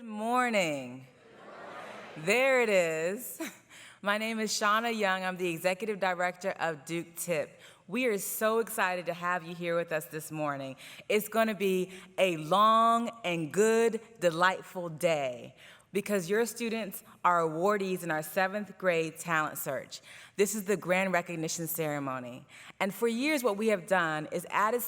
Good morning. There it is. My name is Shauna Young. I'm the Executive Director of Duke TIP. We are so excited to have you here with us this morning. It's going to be a long and good, delightful day because your students are awardees in our 7th grade talent search. This is the grand recognition ceremony. And for years, what we have done is added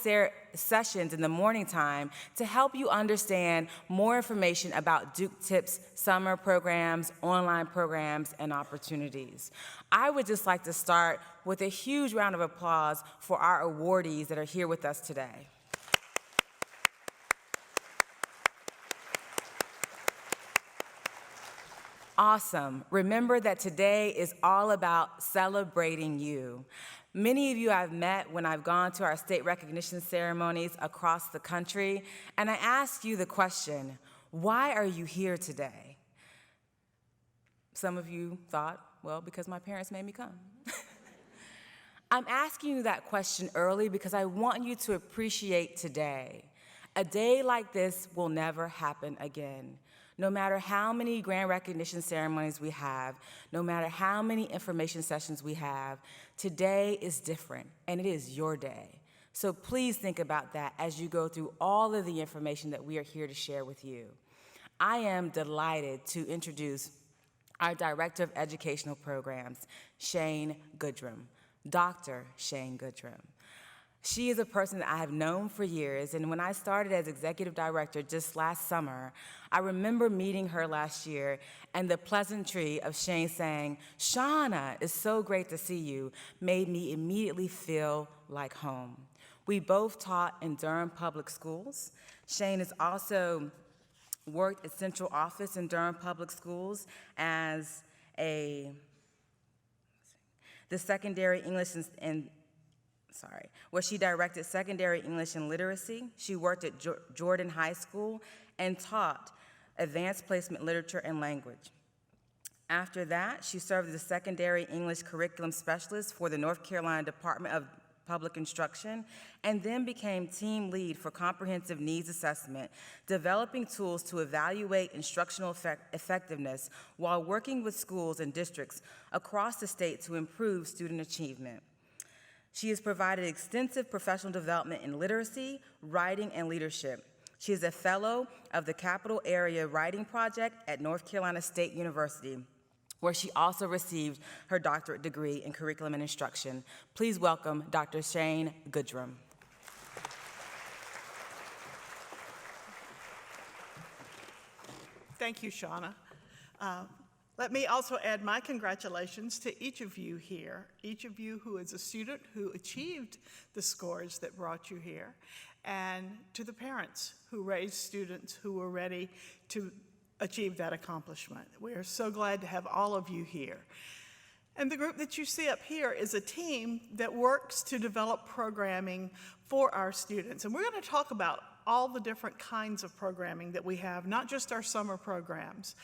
sessions in the morning time to help you understand more information about Duke TIP's summer programs, online programs, and opportunities. I would just like to start with a huge round of applause for our awardees that are here with us today. Awesome. Remember that today is all about celebrating you. Many of you I've met when I've gone to our state recognition ceremonies across the country, and I ask you the question, why are you here today? Some of you thought, well, because my parents made me come. I'm asking you that question early because I want you to appreciate today. A day like this will never happen again. No matter how many grand recognition ceremonies we have, no matter how many information sessions we have, today is different, and it is your day. So please think about that as you go through all of the information that we are here to share with you. I am delighted to introduce our Director of Educational Programs, Shane Goodrum, Dr. Shane Goodrum. She is a person that I have known for years, and when I started as executive director just last summer, I remember meeting her last year and the pleasantry of Shane saying, "Shauna, it's so great to see you," made me immediately feel like home. We both taught in Durham Public Schools. Shane has also worked at Central Office in Durham Public Schools as the secondary English where she directed secondary English and literacy. She worked at Jordan High School and taught advanced placement literature and language. After that, she served as a secondary English curriculum specialist for the North Carolina Department of Public Instruction, and then became team lead for comprehensive needs assessment, developing tools to evaluate instructional effectiveness while working with schools and districts across the state to improve student achievement. She has provided extensive professional development in literacy, writing, and leadership. She is a fellow of the Capital Area Writing Project at North Carolina State University, where she also received her doctorate degree in curriculum and instruction. Please welcome Dr. Shane Goodrum. Thank you, Shauna. Let me also add my congratulations to each of you here, each of you who is a student who achieved the scores that brought you here, and to the parents who raised students who were ready to achieve that accomplishment. We are so glad to have all of you here. And the group that you see up here is a team that works to develop programming for our students. And we're going to talk about all the different kinds of programming that we have, not just our summer programs.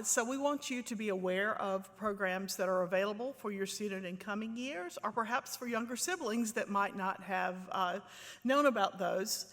So we want you to be aware of programs that are available for your student in coming years, or perhaps for younger siblings that might not have known about those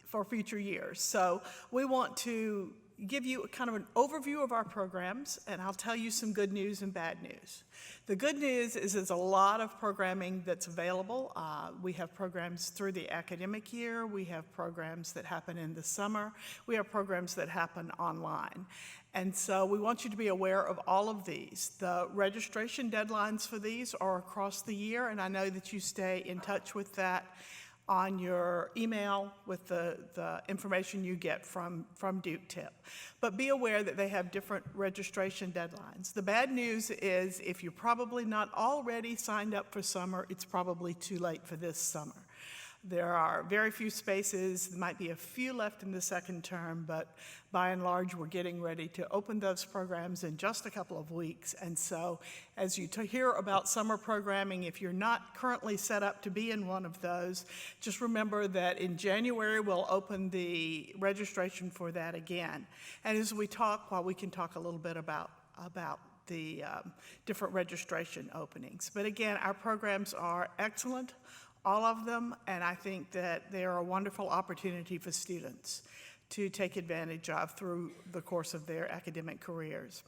for future years. So we want to give you kind of an overview of our programs, and I'll tell you some good news and bad news. The good news is there's a lot of programming that's available. We have programs through the academic year. We have programs that happen in the summer. We have programs that happen online. And so we want you to be aware of all of these. The registration deadlines for these are across the year, and I know that you stay in touch with that on your email with the information you get from Duke TIP. But be aware that they have different registration deadlines. The bad news is if you're probably not already signed up for summer, it's probably too late for this summer. There are very few spaces. There might be a few left in the second term, but by and large, we're getting ready to open those programs in just a couple of weeks. And so as you hear about summer programming, if you're not currently set up to be in one of those, just remember that in January, we'll open the registration for that again. And as we talk, while we can talk a little bit about the different registration openings. But again, our programs are excellent, all of them, and I think that they are a wonderful opportunity for students to take advantage of through the course of their academic careers.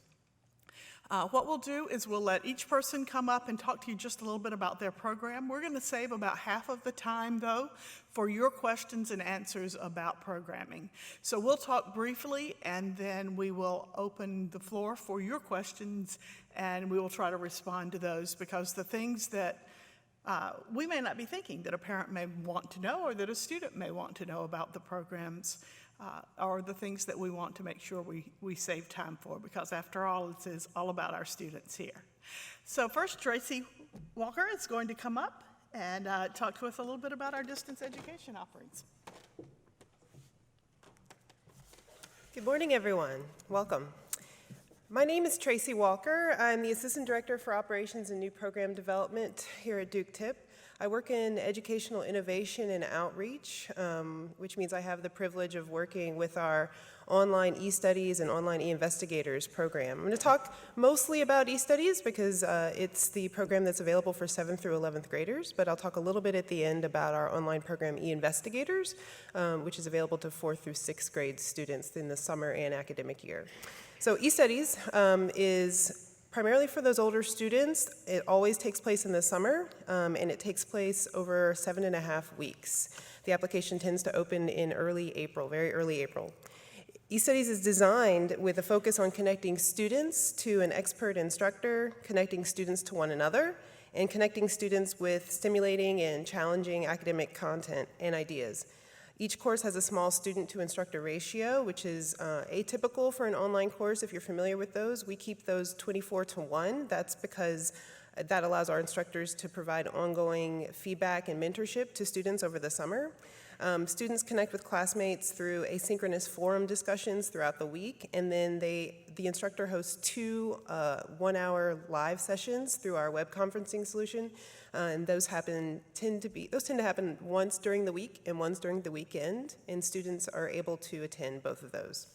What we'll do is we'll let each person come up and talk to you just a little bit about their program. We're going to save about half of the time, though, for your questions and answers about programming. So we'll talk briefly, and then we will open the floor for your questions, and we will try to respond to those, because the things that we may not be thinking that a parent may want to know or that a student may want to know about the programs are the things that we want to make sure we save time for, because after all, it is all about our students here. So first, Tracy Walker is going to come up and talk to us a little bit about our distance education offerings. Good morning, everyone. Welcome. My name is Tracy Walker. I'm the Assistant Director for Operations and New Program Development here at Duke TIP. I work in educational innovation and outreach, which means I have the privilege of working with our online e-studies and online e-investigators program. I'm going to talk mostly about e-studies because it's the program that's available for 7th through 11th graders, but I'll talk a little bit at the end about our online program e-investigators, which is available to 4th through 6th grade students in the summer and academic year. So e-studies is primarily for those older students. It always takes place in the summer, and it takes place over 7.5 weeks. The application tends to open in early April, very early April. eStudies is designed with a focus on connecting students to an expert instructor, connecting students to one another, and connecting students with stimulating and challenging academic content and ideas. Each course has a small student-to-instructor ratio, which is atypical for an online course. If you're familiar with those, we keep those 24-to-1. That's because that allows our instructors to provide ongoing feedback and mentorship to students over the summer. Students connect with classmates through asynchronous forum discussions throughout the week, and then the instructor hosts 2 one-hour live sessions through our web conferencing solution, and those tend to happen once during the week and once during the weekend, and students are able to attend both of those.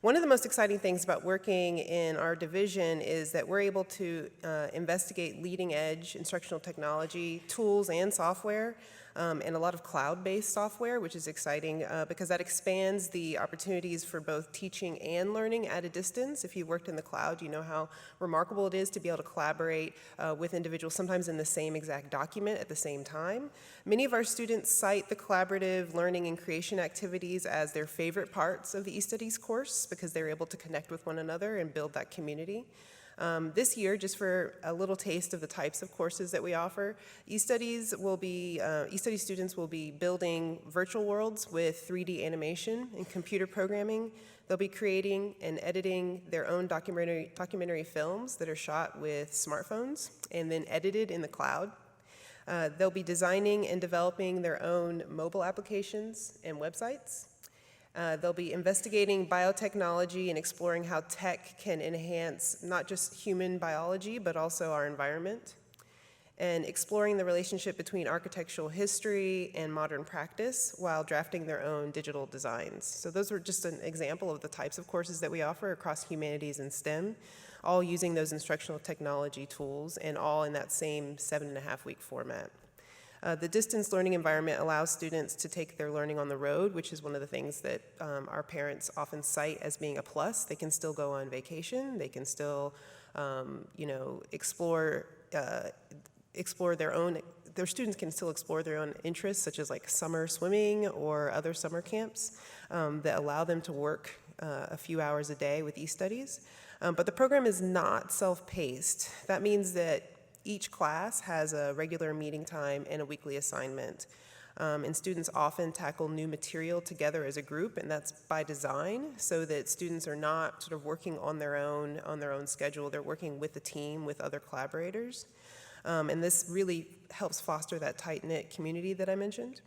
One of the most exciting things about working in our division is that we're able to investigate leading-edge instructional technology, tools, and software, and a lot of cloud-based software, which is exciting because that expands the opportunities for both teaching and learning at a distance. If you've worked in the cloud, you know how remarkable it is to be able to collaborate with individuals, sometimes in the same exact document at the same time. Many of our students cite the collaborative learning and creation activities as their favorite parts of the eStudies course because they're able to connect with one another and build that community. This year, just for a little taste of the types of courses that we offer, eStudies students will be building virtual worlds with 3D animation and computer programming. They'll be creating and editing their own documentary films that are shot with smartphones and then edited in the cloud. They'll be designing and developing their own mobile applications and websites. They'll be investigating biotechnology and exploring how tech can enhance not just human biology, but also our environment, and exploring the relationship between architectural history and modern practice while drafting their own digital designs. So those are just an example of the types of courses that we offer across humanities and STEM, all using those instructional technology tools and all in that same 7.5-week format. The distance learning environment allows students to take their learning on the road, which is one of the things that our parents often cite as being a plus. They can still go on vacation. They can still, explore their students can still explore their own interests, such as like summer swimming or other summer camps that allow them to work a few hours a day with eStudies. But the program is not self-paced. That means that each class has a regular meeting time and a weekly assignment. And students often tackle new material together as a group, and that's by design, so that students are not sort of working on their own schedule. They're working with a team, with other collaborators. And this really helps foster that tight-knit community that I mentioned.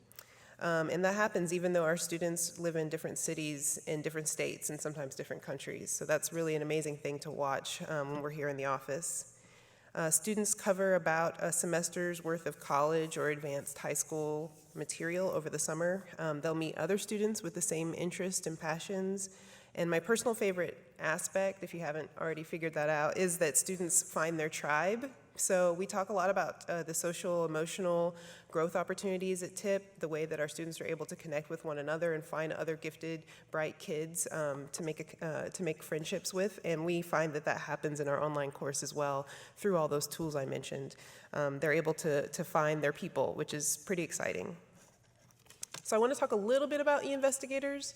And that happens even though our students live in different cities, in different states, and sometimes different countries. So that's really an amazing thing to watch when we're here in the office. Students cover about a semester's worth of college or advanced high school material over the summer. They'll meet other students with the same interests and passions. And my personal favorite aspect, if you haven't already figured that out, is that students find their tribe So we talk a lot about the social, emotional growth opportunities at TIP, the way that our students are able to connect with one another and find other gifted, bright kids to make friendships with. And we find that happens in our online course as well through all those tools I mentioned. They're able to find their people, which is pretty exciting. So I want to talk a little bit about eInvestigators.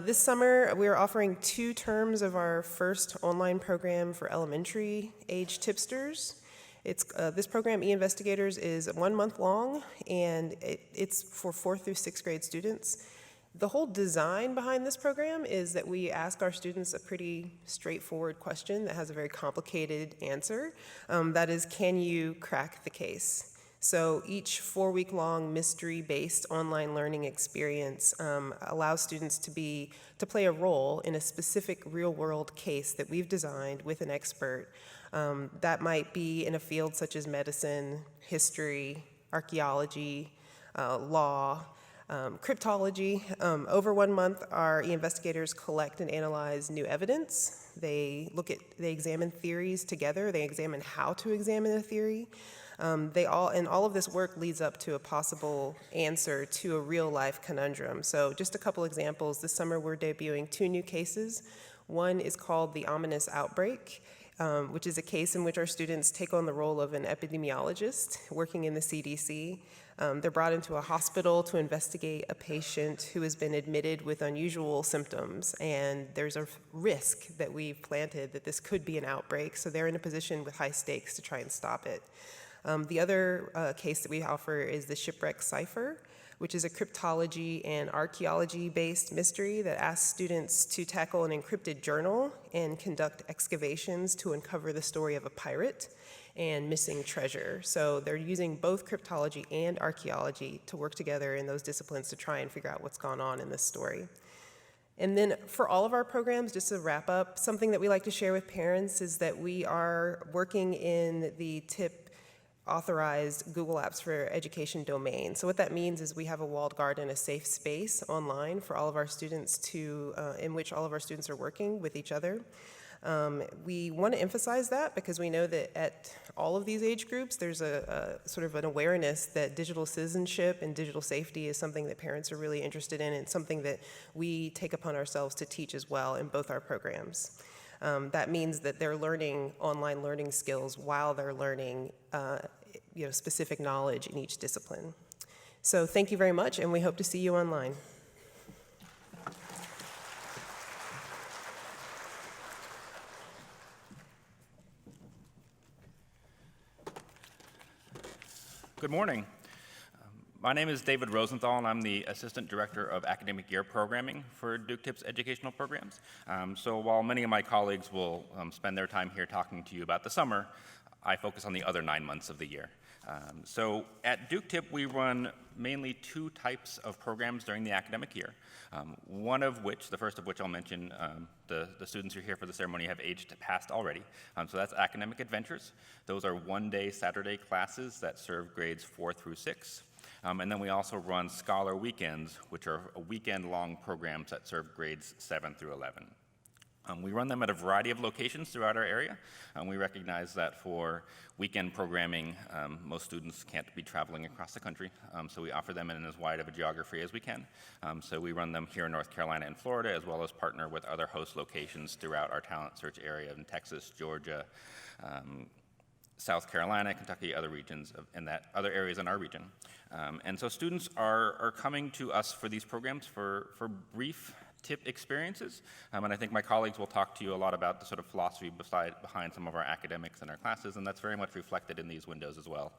This summer, we are offering 2 terms of our first online program for elementary age tipsters. This program, eInvestigators, is 1 month long, and it's for 4th through 6th grade students. The whole design behind this program is that we ask our students a pretty straightforward question that has a very complicated answer. That is, can you crack the case? So each 4-week-long mystery-based online learning experience allows students to play a role in a specific real-world case that we've designed with an expert. That might be in a field such as medicine, history, archaeology, law, cryptology. Over 1 month, our eInvestigators collect and analyze new evidence. They examine theories together. They examine how to examine a theory. And all of this work leads up to a possible answer to a real-life conundrum. So just a couple examples. This summer, we're debuting 2 new cases. One is called The Ominous Outbreak, which is a case in which our students take on the role of an epidemiologist working in the CDC. They're brought into a hospital to investigate a patient who has been admitted with unusual symptoms, and there's a risk that we've planted that this could be an outbreak, so they're in a position with high stakes to try and stop it. The other case that we offer is the Shipwreck Cipher, which is a cryptology and archaeology-based mystery that asks students to tackle an encrypted journal and conduct excavations to uncover the story of a pirate and missing treasure. So they're using both cryptology and archaeology to work together in those disciplines to try and figure out what's gone on in this story. And then for all of our programs, just to wrap up, something that we like to share with parents is that we are working in the TIP authorized Google Apps for Education domain. So what that means is we have a walled garden, a safe space online for all of our students in which all of our students are working with each other. We want to emphasize that because we know that at all of these age groups, there's a sort of an awareness that digital citizenship and digital safety is something that parents are really interested in and something that we take upon ourselves to teach as well in both our programs. That means that they're learning online learning skills while they're learning specific knowledge in each discipline. So thank you very much, and we hope to see you online. Good morning. My name is David Rosenthal, and I'm the Assistant Director of Academic Year Programming for Duke TIP's educational programs. So while many of my colleagues will spend their time here talking to you about the summer, I focus on the other 9 months of the year. So at Duke TIP, we run mainly 2 types of programs during the academic year. The first of which I'll mention, the students who are here for the ceremony have aged past already. So that's Academic Adventures. Those are 1-day Saturday classes that serve grades 4 through 6. And then we also run Scholar Weekends, which are weekend-long programs that serve grades 7 through 11. We run them at a variety of locations throughout our area. We recognize that for weekend programming, most students can't be traveling across the country, so we offer them in as wide of a geography as we can. So we run them here in North Carolina and Florida, as well as partner with other host locations throughout our talent search area in Texas, Georgia, South Carolina, Kentucky, other regions, other areas in our region. And so students are coming to us for these programs for brief TIP experiences, and I think my colleagues will talk to you a lot about the sort of philosophy behind some of our academics in our classes, and that's very much reflected in these windows as well.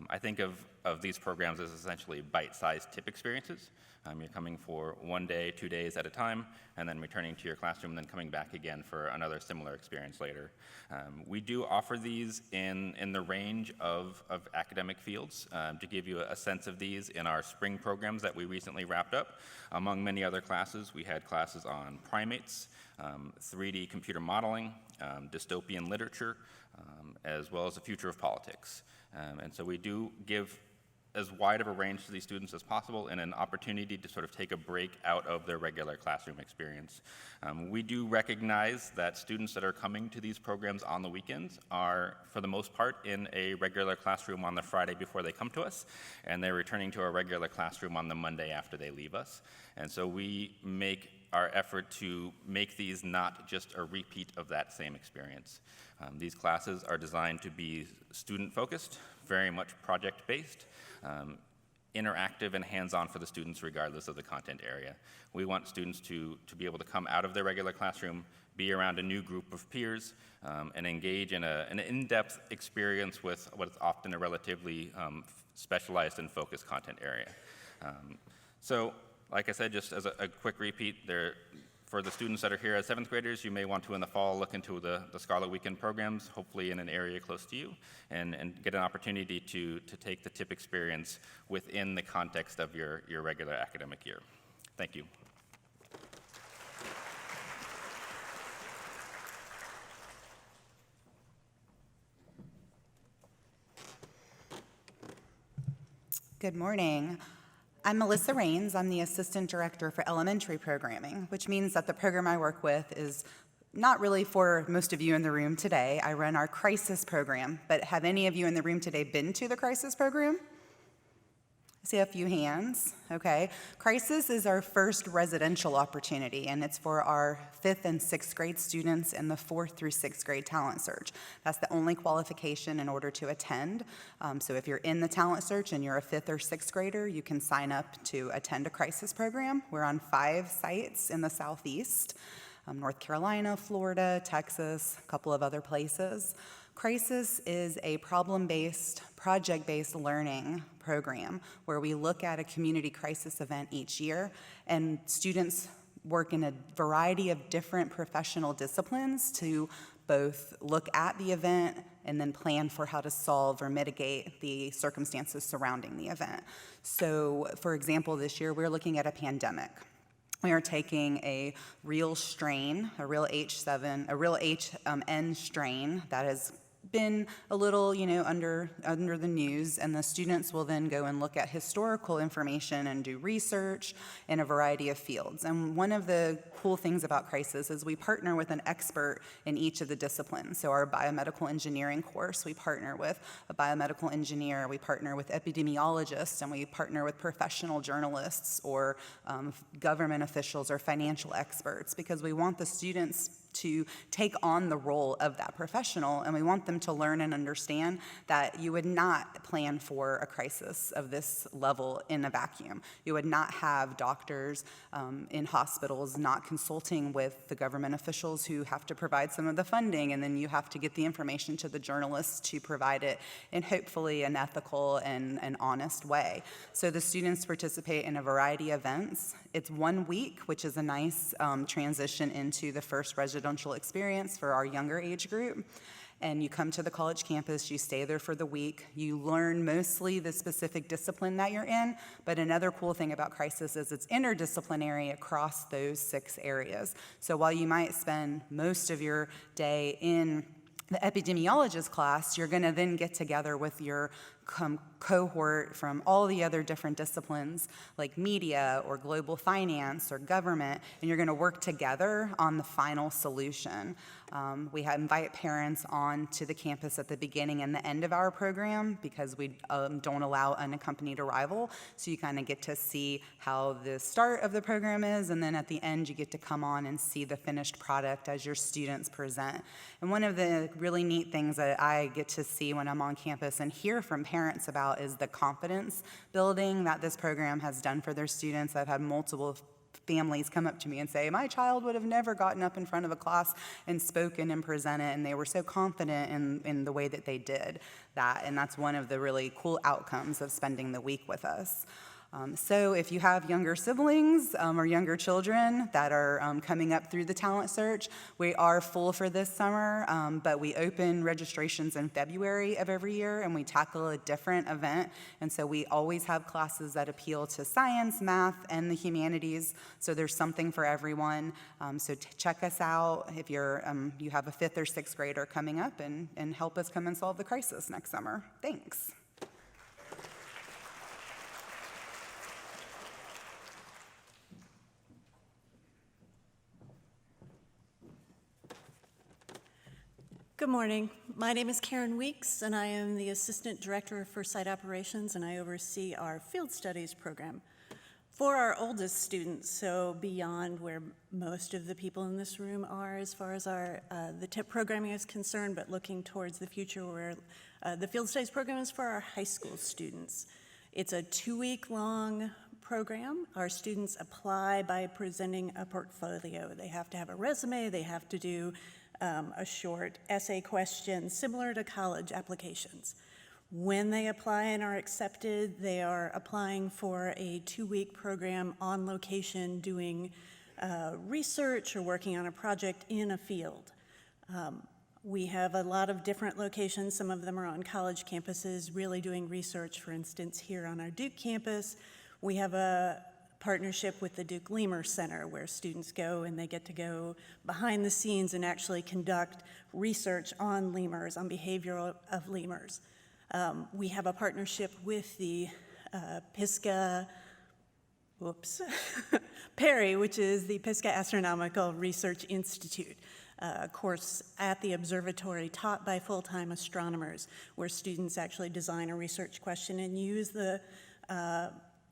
I think of these programs as essentially bite-sized TIP experiences. You're coming for 1 day, 2 days at a time, and then returning to your classroom, and then coming back again for another similar experience later. We do offer these in the range of academic fields. To give you a sense of these, in our spring programs that we recently wrapped up, among many other classes, we had classes on primates, 3D computer modeling, dystopian literature, as well as the future of politics. And so we do give as wide of a range to these students as possible and an opportunity to sort of take a break out of their regular classroom experience. We do recognize that students that are coming to these programs on the weekends are, for the most part, in a regular classroom on the Friday before they come to us, and they're returning to a regular classroom on the Monday after they leave us. And so we make our effort to make these not just a repeat of that same experience. These classes are designed to be student-focused, very much project-based, interactive and hands-on for the students regardless of the content area. We want students to be able to come out of their regular classroom, be around a new group of peers, and engage in an in-depth experience with what is often a relatively specialized and focused content area. So, like I said, just as a quick repeat, for the students that are here as 7th graders, you may want to, in the fall, look into the Scholar Weekend programs, hopefully in an area close to you, and get an opportunity to take the TIP experience within the context of your regular academic year. Thank you. Good morning. I'm Melissa Rains. I'm the Assistant Director for Elementary Programming, which means that the program I work with is not really for most of you in the room today. I run our Crisis program, but have any of you in the room today been to the Crisis program? I see a few hands. Okay. Crisis is our first residential opportunity, and it's for our 5th and 6th grade students in the 4th through 6th grade talent search. That's the only qualification in order to attend. So if you're in the talent search and you're a 5th or 6th grader, you can sign up to attend a Crisis program. We're on 5 sites in the Southeast, North Carolina, Florida, Texas, a couple of other places. Crisis is a problem-based, project-based learning program where we look at a community crisis event each year, and students work in a variety of different professional disciplines to both look at the event and then plan for how to solve or mitigate the circumstances surrounding the event. So, for example, this year we're looking at a pandemic. We are taking a real strain, a real N strain that has been a little, under the news, and the students will then go and look at historical information and do research in a variety of fields. And one of the cool things about Crisis is we partner with an expert in each of the disciplines. So our biomedical engineering course, we partner with a biomedical engineer, we partner with epidemiologists, and we partner with professional journalists or government officials or financial experts, because we want the students to take on the role of that professional, and we want them to learn and understand that you would not plan for a crisis of this level in a vacuum. You would not have doctors in hospitals not consulting with the government officials who have to provide some of the funding, and then you have to get the information to the journalists to provide it in hopefully an ethical and an honest way. So the students participate in a variety of events. It's 1 week, which is a nice transition into the first residential experience for our younger age group. And you come to the college campus, you stay there for the week, you learn mostly the specific discipline that you're in, but another cool thing about Crisis is it's interdisciplinary across those 6 areas. So while you might spend most of your day in the epidemiologist class, you're gonna then get together with your cohort from all the other different disciplines like media or global finance or government, and you're going to work together on the final solution. We invite parents on to the campus at the beginning and the end of our program because we don't allow unaccompanied arrival, so you kind of get to see how the start of the program is, and then at the end you get to come on and see the finished product as your students present. And one of the really neat things that I get to see when I'm on campus and hear from parents about is the confidence building that this program has done for their students. I've had multiple families come up to me and say, my child would have never gotten up in front of a class and spoken and presented, and they were so confident in the way that they did that. And that's one of the really cool outcomes of spending the week with us. So if you have younger siblings or younger children that are coming up through the talent search, we are full for this summer, but we open registrations in February of every year, and we tackle a different event. And so we always have classes that appeal to science, math, and the humanities. So there's something for everyone. So check us out if you have a 5th or 6th grader coming up, and help us come and solve the crisis next summer. Thanks. Good morning. My name is Karen Weeks, and I am the Assistant Director for Site Operations, and I oversee our Field Studies program. For our oldest students, so beyond where most of the people in this room are as far as the TIP programming is concerned, but looking towards the future where the Field Studies program is for our high school students. It's a 2-week-long program. Our students apply by presenting a portfolio. They have to have a resume, they have to do a short essay question, similar to college applications. When they apply and are accepted, they are applying for a 2-week program on location doing research or working on a project in a field. We have a lot of different locations. Some of them are on college campuses, really doing research. For instance, here on our Duke campus, we have a partnership with the Duke Lemur Center where students go and they get to go behind the scenes and actually conduct research on lemurs, on behavior of lemurs. We have a partnership with the Pisgah, Perry, which is the Pisgah Astronomical Research Institute, a course at the observatory taught by full-time astronomers where students actually design a research question and use the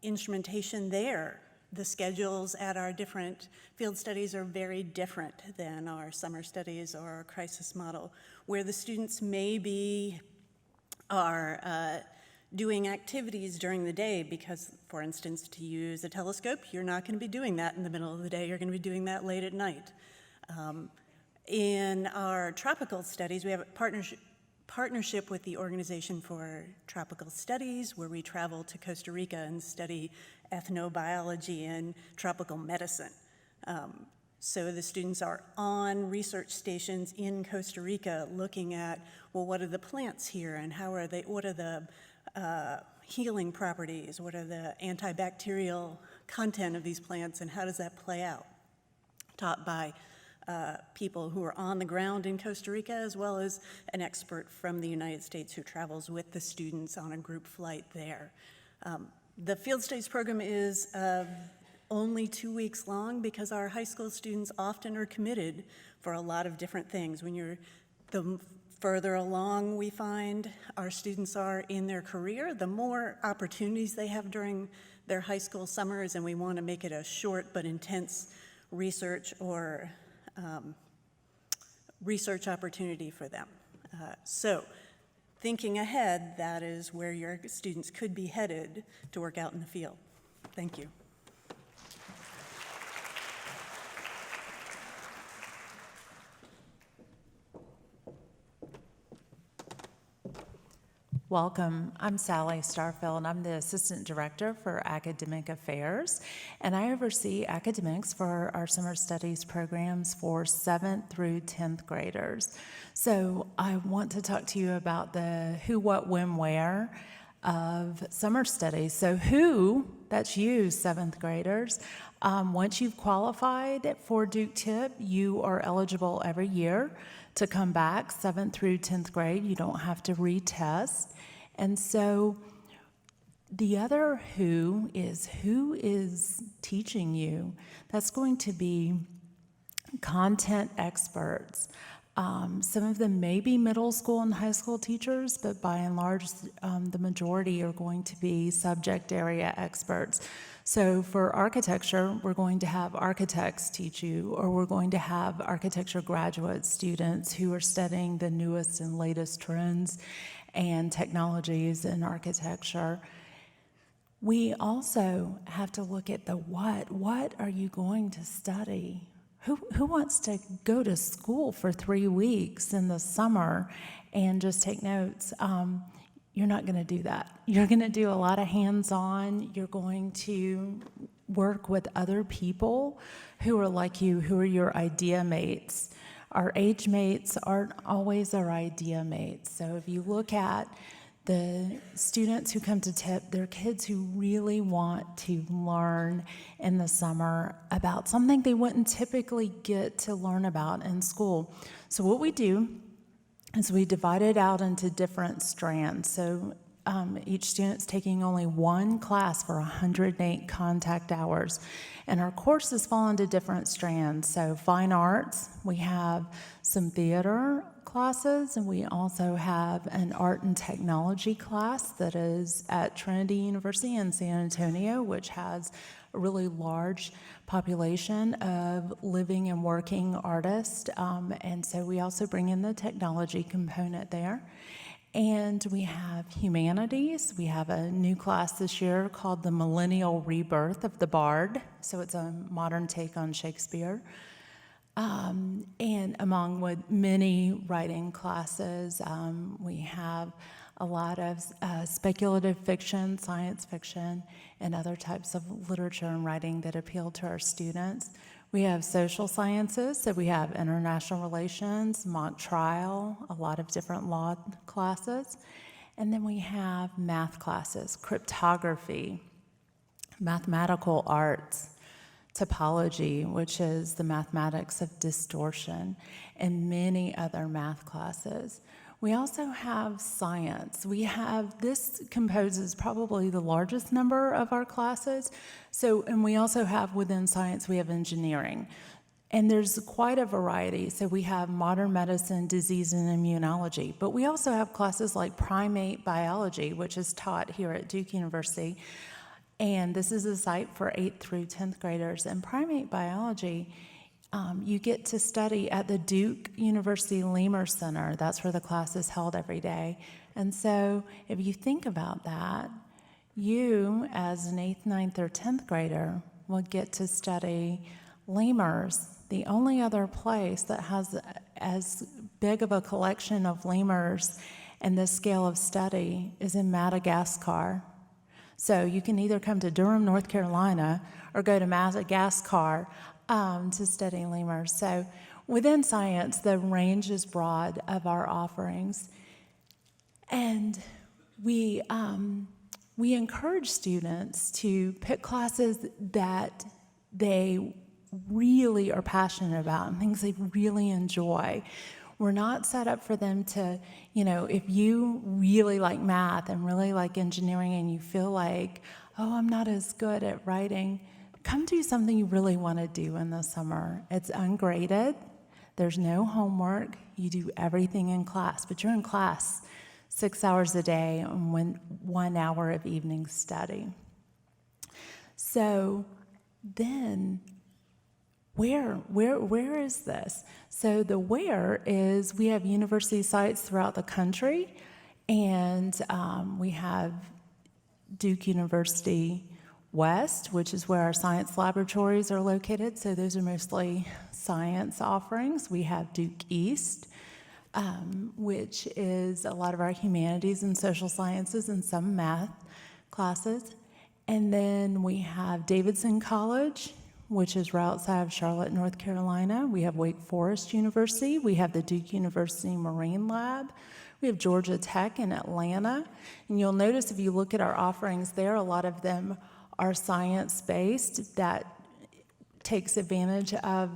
instrumentation there. The schedules at our different field studies are very different than our summer studies or our crisis model, where the students maybe are doing activities during the day because, for instance, to use a telescope, you're not going to be doing that in the middle of the day. You're going to be doing that late at night. In our tropical studies, we have a partnership with the Organization for Tropical Studies, where we travel to Costa Rica and study ethnobiology and tropical medicine. So the students are on research stations in Costa Rica looking at, well, what are the plants here and how are they, what are the healing properties, what are the antibacterial content of these plants, and how does that play out? Taught by people who are on the ground in Costa Rica, as well as an expert from the United States who travels with the students on a group flight there. The Field Studies program is only 2 weeks long because our high school students often are committed for a lot of different things. The further along we find our students are in their career, the more opportunities they have during their high school summers, and we want to make it a short but intense research or research opportunity for them. So thinking ahead, that is where your students could be headed to work out in the field. Thank you. Welcome. I'm Sally Starfeld. I'm the Assistant Director for Academic Affairs, and I oversee academics for our summer studies programs for 7th through 10th graders. So I want to talk to you about the who, what, when, where of summer studies. So who, that's you, 7th graders. Once you've qualified for Duke TIP, you are eligible every year to come back 7th through 10th grade. You don't have to retest. And so the other who is teaching you. That's going to be content experts. Some of them may be middle school and high school teachers, but by and large, the majority are going to be subject area experts. So for architecture, we're going to have architects teach you, or we're going to have architecture graduate students who are studying the newest and latest trends and technologies in architecture. We also have to look at the what. What are you going to study? Who wants to go to school for 3 weeks in the summer and just take notes? You're not going to do that. You're going to do a lot of hands-on. You're going to work with other people who are like you, who are your idea mates. Our age mates aren't always our idea mates. So if you look at the students who come to TIP, they're kids who really want to learn in the summer about something they wouldn't typically get to learn about in school. So what we do is we divide it out into different strands. So each student's taking only one class for 108 contact hours. And our courses fall into different strands. So fine arts, we have some theater classes, and we also have an art and technology class that is at Trinity University in San Antonio, which has a really large population of living and working artists. And so we also bring in the technology component there. And we have humanities. We have a new class this year called the Millennial Rebirth of the Bard. So it's a modern take on Shakespeare. And among with many writing classes, we have a lot of speculative fiction, science fiction, and other types of literature and writing that appeal to our students. We have social sciences, so we have international relations, mock trial, a lot of different law classes. And then we have math classes, cryptography, mathematical arts, topology, which is the mathematics of distortion, and many other math classes. We also have science. This composes probably the largest number of our classes. And we also have within science, we have engineering. And there's quite a variety. So we have modern medicine, disease, and immunology. But we also have classes like primate biology, which is taught here at Duke University. And this is a site for 8th through 10th graders. And primate biology, you get to study at the Duke University Lemur Center. That's where the class is held every day. And so if you think about that, you, as an 8th, 9th, or 10th grader, will get to study lemurs. The only other place that has as big of a collection of lemurs and this scale of study is in Madagascar. So you can either come to Durham, North Carolina, or go to Madagascar to study lemurs. So within science, the range is broad of our offerings. And we encourage students to pick classes that they really are passionate about and things they really enjoy. We're not set up for them to, if you really like math and really like engineering and you feel like, oh, I'm not as good at writing, come do something you really want to do in the summer. It's ungraded. There's no homework. You do everything in class, but you're in class 6 hours a day and 1 hour of evening study. So then, where is this? So the where is we have university sites throughout the country, and we have Duke University West, which is where our science laboratories are located. So those are mostly science offerings. We have Duke East, which is a lot of our humanities and social sciences and some math classes. And then we have Davidson College, which is right outside of Charlotte, North Carolina. We have Wake Forest University. We have the Duke University Marine Lab. We have Georgia Tech in Atlanta. And you'll notice if you look at our offerings there, a lot of them are science-based. That takes advantage of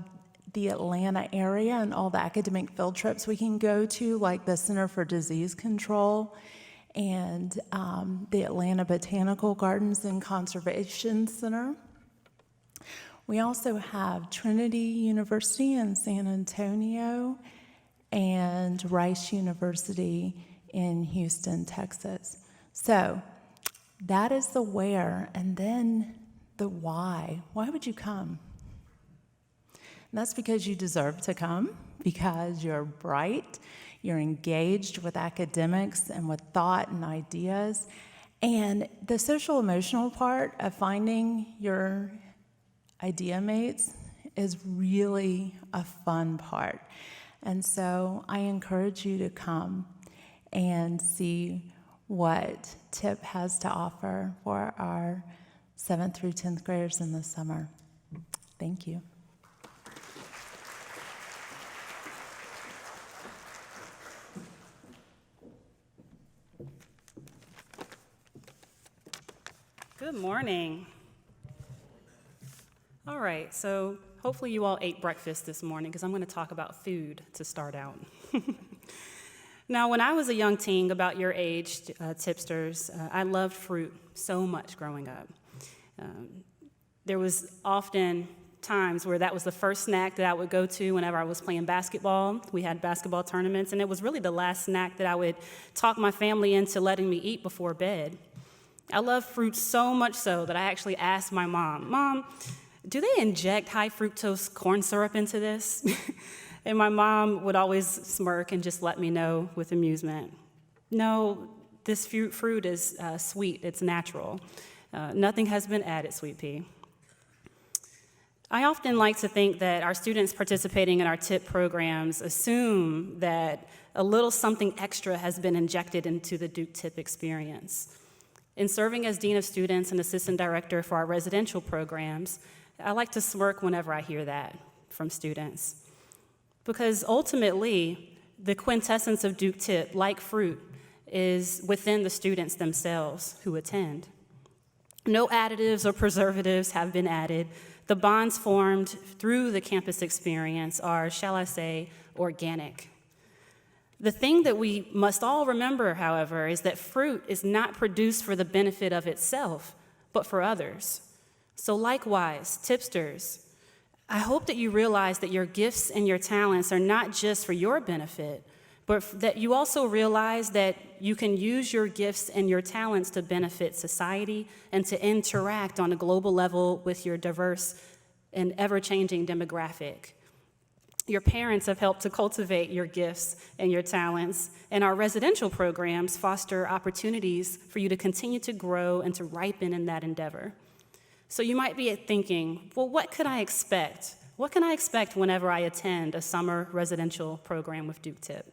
the Atlanta area and all the academic field trips we can go to, like the Center for Disease Control and the Atlanta Botanical Gardens and Conservation Center. We also have Trinity University in San Antonio and Rice University in Houston, Texas. So that is the where, and then the why. Why would you come? And that's because you deserve to come, because you're bright, you're engaged with academics and with thought and ideas. And the social emotional part of finding your idea mates is really a fun part. And so I encourage you to come and see what TIP has to offer for our 7th through 10th graders in the summer. Thank you. Good morning. All right, so hopefully you all ate breakfast this morning because I'm going to talk about food to start out. Now, when I was a young teen, about your age, tipsters, I loved fruit so much growing up. There was often times where that was the first snack that I would go to whenever I was playing basketball. We had basketball tournaments, and it was really the last snack that I would talk my family into letting me eat before bed. I love fruit so much so that I actually asked my mom, "Mom, do they inject high fructose corn syrup into this?" And my mom would always smirk and just let me know with amusement, "No, this fruit is sweet, it's natural. Nothing has been added, Sweet Pea." I often like to think that our students participating in our TIP programs assume that a little something extra has been injected into the Duke TIP experience. In serving as Dean of Students and Assistant Director for our residential programs, I like to smirk whenever I hear that from students. Because ultimately, the quintessence of Duke TIP, like fruit, is within the students themselves who attend. No additives or preservatives have been added. The bonds formed through the campus experience are, shall I say, organic. The thing that we must all remember, however, is that fruit is not produced for the benefit of itself, but for others. So likewise, tipsters, I hope that you realize that your gifts and your talents are not just for your benefit, but that you also realize that you can use your gifts and your talents to benefit society and to interact on a global level with your diverse and ever-changing demographic. Your parents have helped to cultivate your gifts and your talents, and our residential programs foster opportunities for you to continue to grow and to ripen in that endeavor. So you might be thinking, well, what could I expect? What can I expect whenever I attend a summer residential program with Duke TIP?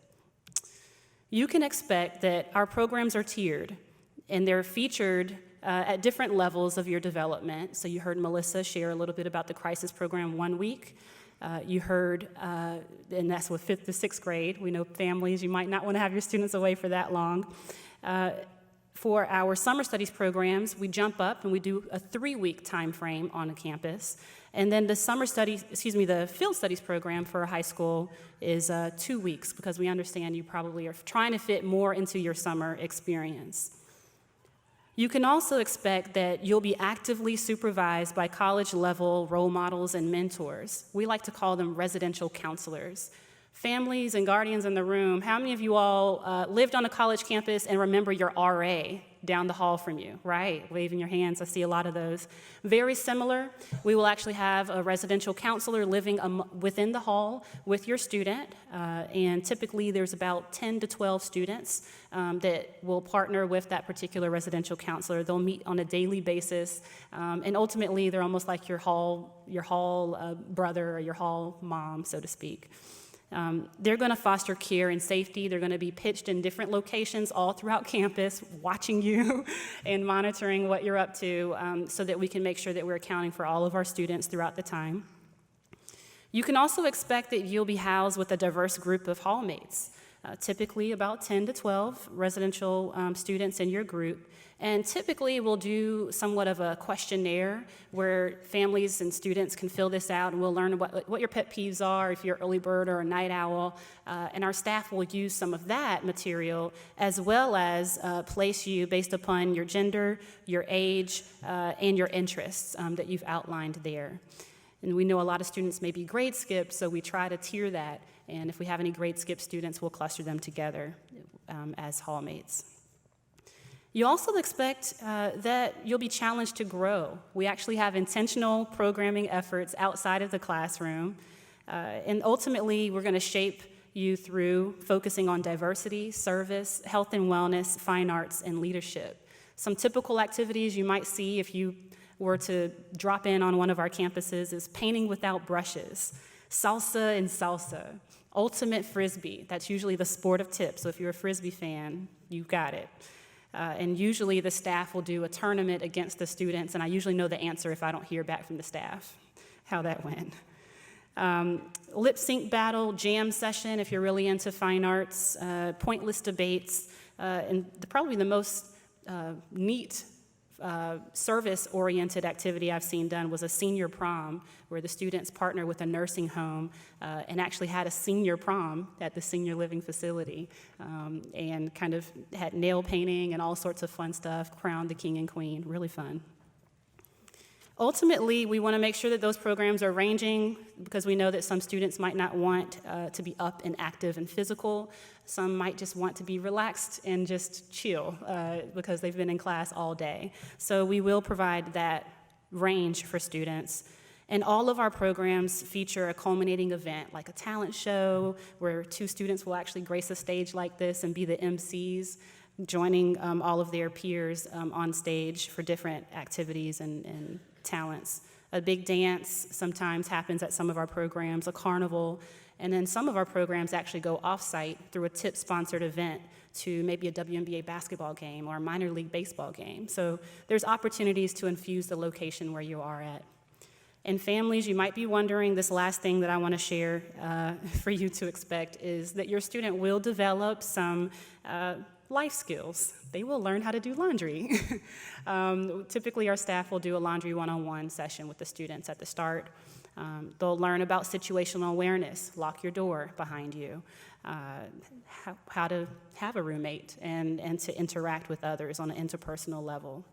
You can expect that our programs are tiered, and they're featured at different levels of your development. So you heard Melissa share a little bit about the crisis program 1 week. You heard, and that's with 5th to 6th grade. We know families, you might not want to have your students away for that long. For our summer studies programs, we jump up and we do a 3-week time frame on a campus. And then the the field studies program for high school is 2 weeks, because we understand you probably are trying to fit more into your summer experience. You can also expect that you'll be actively supervised by college-level role models and mentors. We like to call them residential counselors. Families and guardians in the room, how many of you all lived on a college campus and remember your RA down the hall from you, right? Waving your hands, I see a lot of those. Very similar, we will actually have a residential counselor living within the hall with your student, and typically there's about 10 to 12 students that will partner with that particular residential counselor. They'll meet on a daily basis, and ultimately they're almost like your hall brother or your hall mom, so to speak. They're going to foster care and safety. They're going to be pitched in different locations all throughout campus, watching you and monitoring what you're up to, so that we can make sure that we're accounting for all of our students throughout the time. You can also expect that you'll be housed with a diverse group of hallmates, typically about 10 to 12 residential students in your group. And typically we'll do somewhat of a questionnaire where families and students can fill this out, and we'll learn what your pet peeves are, if you're an early bird or a night owl. And our staff will use some of that material, as well as place you based upon your gender, your age, and your interests that you've outlined there. And we know a lot of students may be grade skipped, so we try to tier that. And if we have any grade skip students, we'll cluster them together as hallmates. You also expect that you'll be challenged to grow. We actually have intentional programming efforts outside of the classroom. And ultimately, we're going to shape you through focusing on diversity, service, health and wellness, fine arts, and leadership. Some typical activities you might see if you were to drop in on one of our campuses is painting without brushes, salsa and salsa, ultimate frisbee. That's usually the sport of TIP, so if you're a frisbee fan, you've got it. And usually the staff will do a tournament against the students, and I usually know the answer if I don't hear back from the staff how that went. Lip sync battle, jam session if you're really into fine arts, pointless debates, and probably the most neat service-oriented activity I've seen done was a senior prom, where the students partner with a nursing home and actually had a senior prom at the senior living facility, and kind of had nail painting and all sorts of fun stuff, crowned the king and queen, really fun. Ultimately, we want to make sure that those programs are ranging because we know that some students might not want to be up and active and physical. Some might just want to be relaxed and just chill because they've been in class all day. So we will provide that range for students. And all of our programs feature a culminating event, like a talent show, where 2 students will actually grace a stage like this and be the MCs, joining all of their peers on stage for different activities and talents. A big dance sometimes happens at some of our programs, a carnival, and then some of our programs actually go off-site through a TIP-sponsored event to maybe a WNBA basketball game or a minor league baseball game. So there's opportunities to infuse the location where you are at. And families, you might be wondering, this last thing that I want to share for you to expect is that your student will develop some life skills. They will learn how to do laundry. Typically, our staff will do a laundry one-on-one session with the students at the start. They'll learn about situational awareness, lock your door behind you, how to have a roommate and to interact with others on an interpersonal level.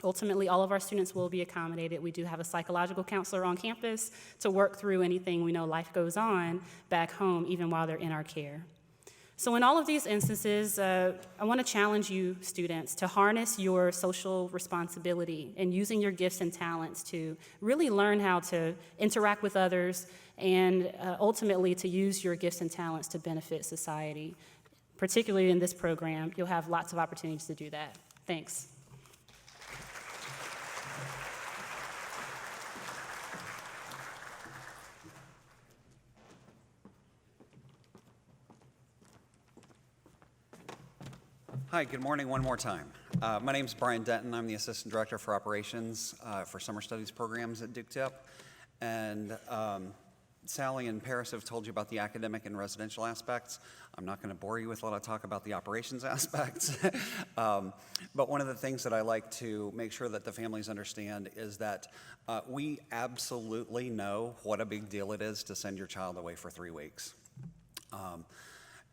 Ultimately, all of our students will be accommodated. We do have a psychological counselor on campus to work through anything we know life goes on back home, even while they're in our care. So in all of these instances, I want to challenge you, students, to harness your social responsibility and using your gifts and talents to really learn how to interact with others and ultimately to use your gifts and talents to benefit society. Particularly in this program, you'll have lots of opportunities to do that. Thanks. Hi, good morning one more time. My name is Brian Denton. I'm the Assistant Director for Operations for Summer Studies Programs at Duke Tip. And Sally and Paris have told you about the academic and residential aspects. I'm not going to bore you with a lot of talk about the operations aspects. But one of the things that I like to make sure that the families understand is that we absolutely know what a big deal it is to send your child away for 3 weeks.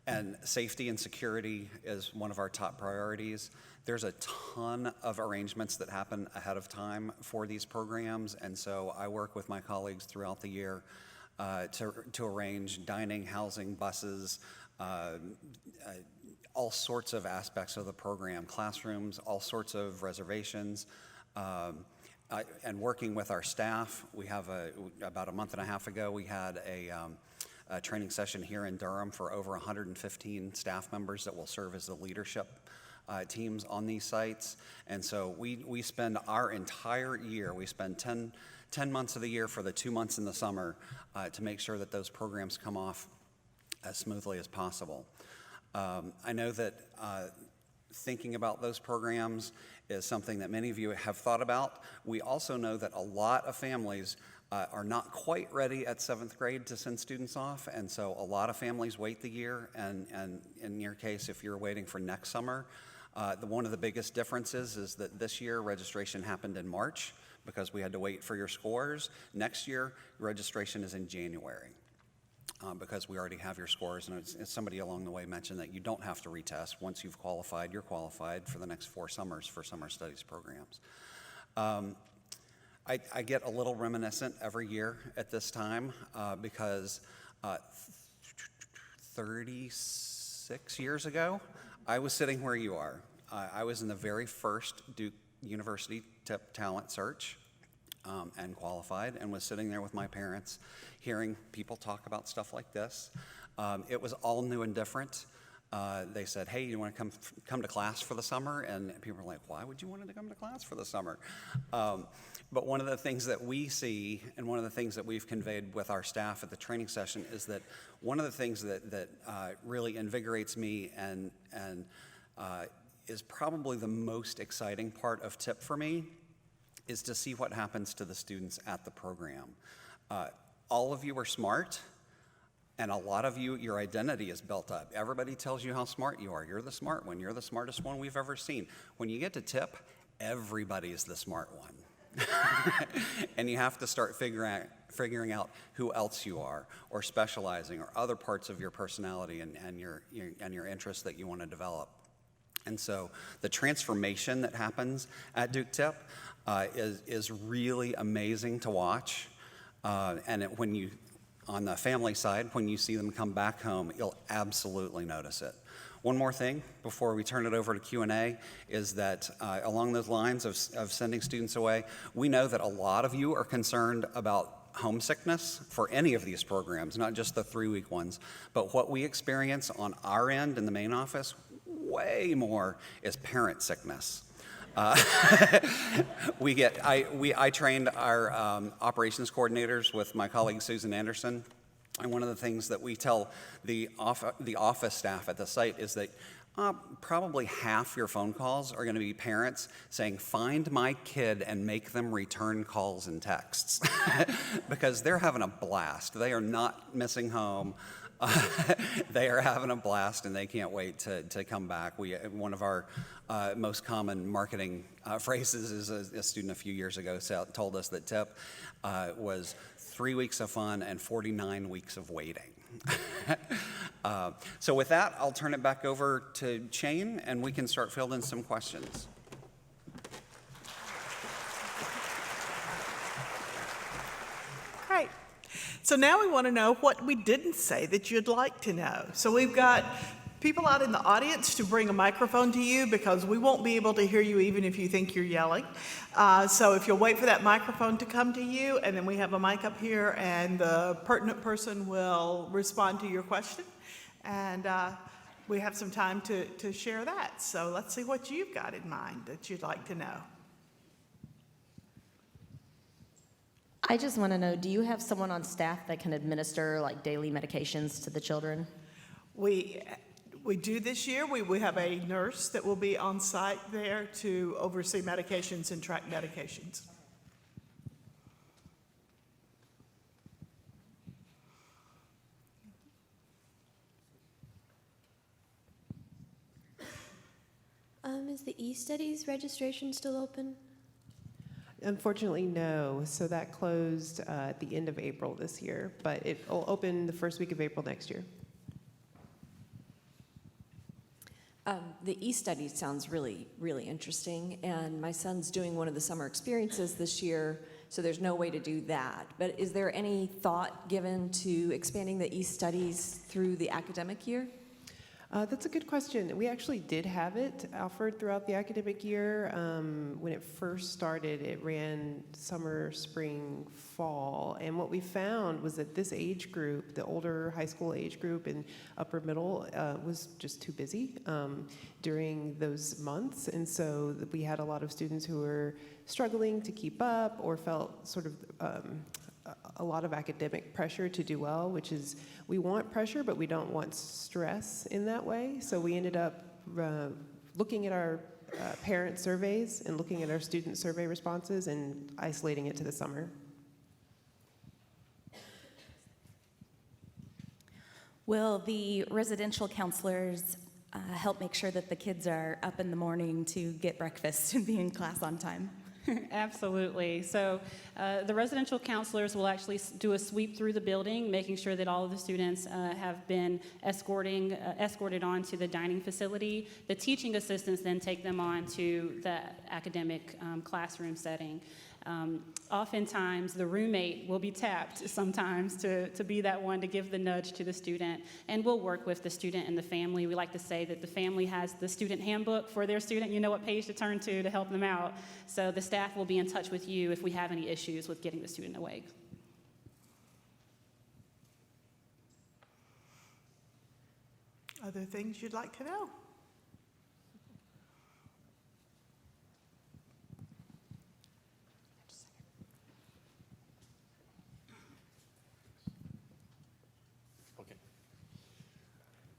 And safety and security is one of our top priorities. There's a ton of arrangements that happen ahead of time for these programs, and so I work with my colleagues throughout the year to arrange dining, housing, buses, all sorts of aspects of the program, classrooms, all sorts of reservations. And working with our staff, we have about a month and a half ago, we had a training session here in Durham for over 115 staff members that will serve as the leadership teams on these sites. And so we spend our entire year, we spend 10 months of the year for the 2 months in the summer to make sure that those programs come off as smoothly as possible. I know that thinking about those programs is something that many of you have thought about. We also know that a lot of families are not quite ready at 7th grade to send students off, and so a lot of families wait the year, and in your case, if you're waiting for next summer, one of the biggest differences is that this year registration happened in March because we had to wait for your scores. Next year, registration is in January because we already have your scores, and somebody along the way mentioned that you don't have to retest. Once you've qualified, you're qualified for the next 4 summers for summer studies programs. I get a little reminiscent every year at this time because 36 years ago, I was sitting where you are. I was in the very first Duke University TIP talent search and qualified, and was sitting there with my parents hearing people talk about stuff like this. It was all new and different. They said, hey, you want to come to class for the summer? And people were like, why would you want to come to class for the summer? But one of the things that we see, and one of the things that we've conveyed with our staff at the training session, is that one of the things that really invigorates me and is probably the most exciting part of TIP for me is to see what happens to the students at the program. All of you are smart. And a lot of you, your identity is built up. Everybody tells you how smart you are. You're the smart one. You're the smartest one we've ever seen. When you get to TIP, everybody's the smart one. And you have to start figuring out who else you are, or specializing, or other parts of your personality and your interests that you want to develop. And so the transformation that happens at Duke Tip is really amazing to watch. On the family side, when you see them come back home, you'll absolutely notice it. One more thing before we turn it over to Q&A is that along those lines of sending students away, we know that a lot of you are concerned about homesickness for any of these programs, not just the 3-week ones. But what we experience on our end in the main office, way more, is parent sickness. I trained our operations coordinators with my colleague Susan Anderson, and one of the things that we tell the office staff at the site is that probably half your phone calls are going to be parents saying, "Find my kid and make them return calls and texts," because they're having a blast. They are not missing home. They are having a blast, and they can't wait to come back. One of our most common marketing phrases is a student a few years ago told us that TIP was 3 weeks of fun and 49 weeks of waiting. So with that, I'll turn it back over to Shane, and we can start fielding some questions. Great. So now we want to know what we didn't say that you'd like to know. So we've got people out in the audience to bring a microphone to you because we won't be able to hear you even if you think you're yelling. So if you'll wait for that microphone to come to you, and then we have a mic up here, and the pertinent person will respond to your question. And we have some time to share that. So let's see what you've got in mind that you'd like to know. I just want to know, do you have someone on staff that can administer like daily medications to the children? We do this year. We have a nurse that will be on site there to oversee medications and track medications. Is the eStudies registration still open? Unfortunately, no. So that closed at the end of April this year, but it will open the first week of April next year. The eStudies sounds really, really interesting, and my son's doing one of the summer experiences this year, so there's no way to do that. But is there any thought given to expanding the eStudies through the academic year? That's a good question. We actually did have it offered throughout the academic year. When it first started, it ran summer, spring, fall. And what we found was that this age group, the older high school age group and upper middle, was just too busy during those months. And so we had a lot of students who were struggling to keep up or felt sort of a lot of academic pressure to do well, which is, we want pressure, but we don't want stress in that way. So we ended up looking at our parent surveys and looking at our student survey responses and isolating it to the summer. Will the residential counselors help make sure that the kids are up in the morning to get breakfast and be in class on time? Absolutely. So the residential counselors will actually do a sweep through the building, making sure that all of the students have been escorted on to the dining facility. The teaching assistants then take them on to the academic classroom setting. Oftentimes, the roommate will be tapped sometimes to be that one to give the nudge to the student, and we'll work with the student and the family. We like to say that the family has the student handbook for their student. You know what page to turn to help them out. So the staff will be in touch with you if we have any issues with getting the student awake. Other things you'd like to know?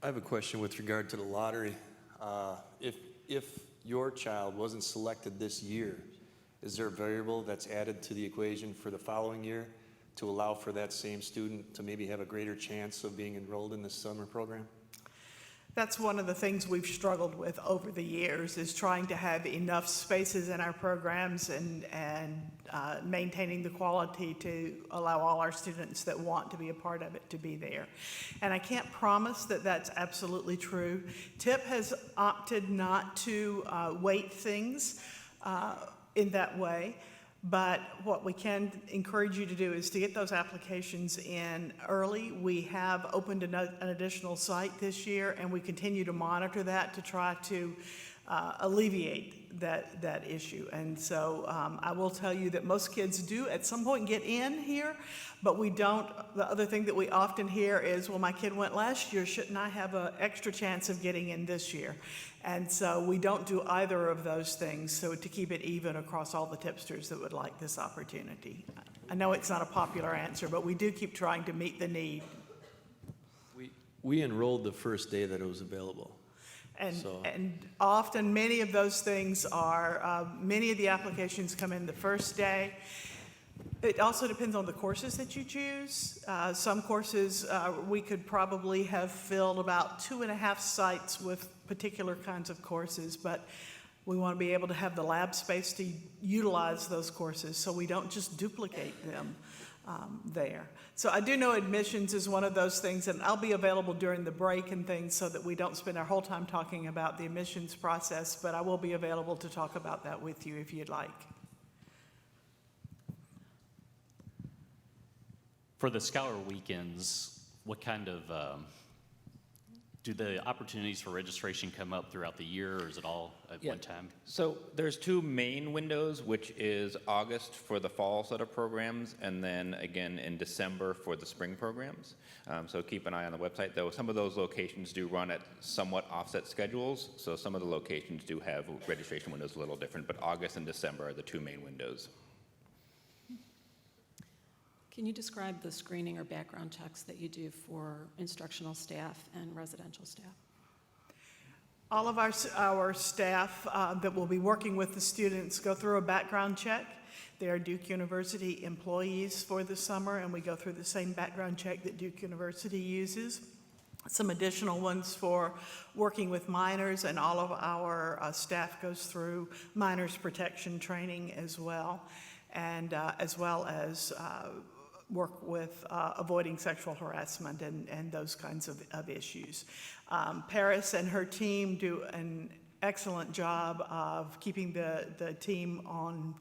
I have a question with regard to the lottery. If your child wasn't selected this year, is there a variable that's added to the equation for the following year to allow for that same student to maybe have a greater chance of being enrolled in the summer program? That's one of the things we've struggled with over the years, is trying to have enough spaces in our programs and maintaining the quality to allow all our students that want to be a part of it to be there. And I can't promise that that's absolutely true. TIP has opted not to weight things in that way. But what we can encourage you to do is to get those applications in early. We have opened an additional site this year, and we continue to monitor that to try to alleviate that issue. And so I will tell you that most kids do at some point get in here, but we don't. The other thing that we often hear is, well, my kid went last year, shouldn't I have an extra chance of getting in this year? And so we don't do either of those things, so to keep it even across all the tipsters that would like this opportunity. I know it's not a popular answer, but we do keep trying to meet the need. We enrolled the first day that it was available. And often, many of those things are, many of the applications come in the first day. It also depends on the courses that you choose. Some courses, we could probably have filled about 2.5 sites with particular kinds of courses, but we want to be able to have the lab space to utilize those courses so we don't just duplicate them there. So I do know admissions is one of those things, and I'll be available during the break and things so that we don't spend our whole time talking about the admissions process, but I will be available to talk about that with you if you'd like. For the Scholar Weekends, what kind of, do the opportunities for registration come up throughout the year, or is it all at one time? So there's 2 main windows, which is August for the fall set of programs, and then again in December for the spring programs. So keep an eye on the website, though. Some of those locations do run at somewhat offset schedules, so some of the locations do have registration windows a little different, but August and December are the 2 main windows. Can you describe the screening or background checks that you do for instructional staff and residential staff? All of our staff that will be working with the students go through a background check. They are Duke University employees for the summer, and we go through the same background check that Duke University uses. Some additional ones for working with minors, and all of our staff goes through minors protection training as well, and as well as work with avoiding sexual harassment and those kinds of issues. Paris and her team do an excellent job of keeping the team on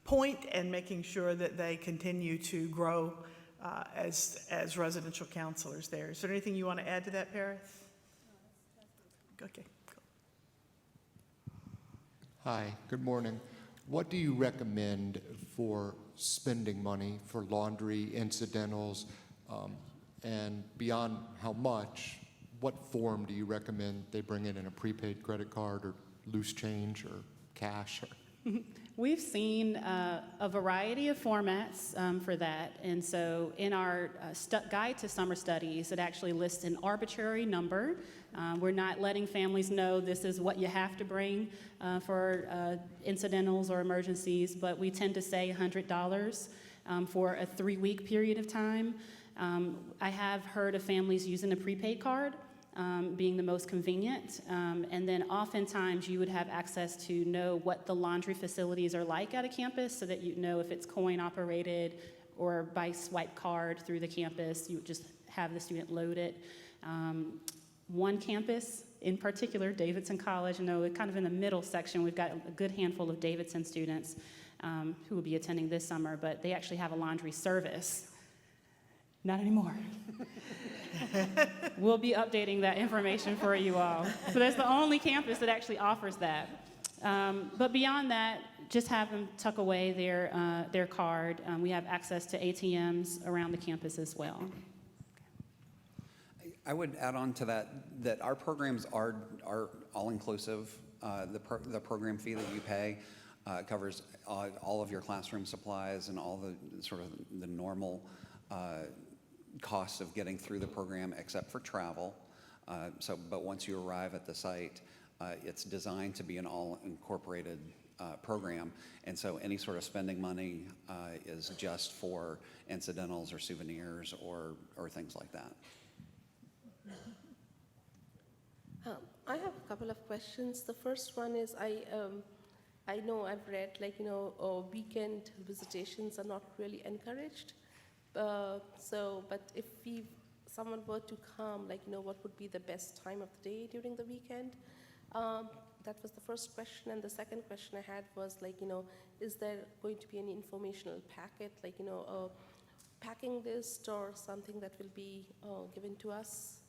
point and making sure that they continue to grow as residential counselors there. Is there anything you want to add to that, Paris? Okay. Cool. Hi, good morning. What do you recommend for spending money for laundry, incidentals, and beyond how much, what form do you recommend they bring in a prepaid credit card or loose change or cash? We've seen a variety of formats for that. And so in our guide to summer studies, it actually lists an arbitrary number. We're not letting families know this is what you have to bring for incidentals or emergencies, but we tend to say $100 for a 3-week period of time. I have heard of families using a prepaid card being the most convenient. And then oftentimes you would have access to know what the laundry facilities are like at a campus so that you know if it's coin operated or by swipe card through the campus. You would just have the student load it. One campus in particular, Davidson College, kind of in the middle section, we've got a good handful of Davidson students who will be attending this summer, but they actually have a laundry service. Not anymore. We'll be updating that information for you all. So that's the only campus that actually offers that. But beyond that, just have them tuck away their card. We have access to ATMs around the campus as well. I would add on to that our programs are all-inclusive. The program fee that you pay covers all of your classroom supplies and all the sort of the normal costs of getting through the program except for travel. But once you arrive at the site, it's designed to be an all-incorporated program, and so any sort of spending money is just for incidentals or souvenirs or things like that. I have a couple of questions. The first one is I know I've read weekend visitations are not really encouraged. But if someone were to come, what would be the best time of the day during the weekend? That was the first question. And the second question I had was is there going to be any informational packet, packing list or something that will be given to us?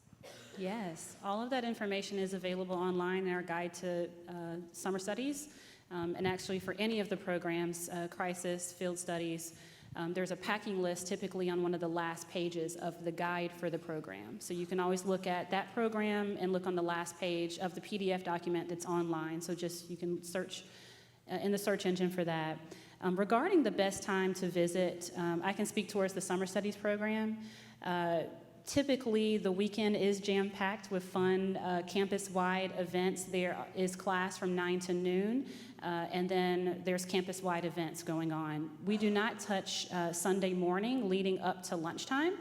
Yes, all of that information is available online in our guide to summer studies. And actually for any of the programs, crisis, field studies, there's a packing list typically on one of the last pages of the guide for the program. So you can always look at that program and look on the last page of the PDF document that's online. So just you can search in the search engine for that. Regarding the best time to visit, I can speak towards the summer studies program. Typically, the weekend is jam-packed with fun campus-wide events. There is class from 9 to noon, and then there's campus-wide events going on. We do not touch Sunday morning leading up to lunchtime,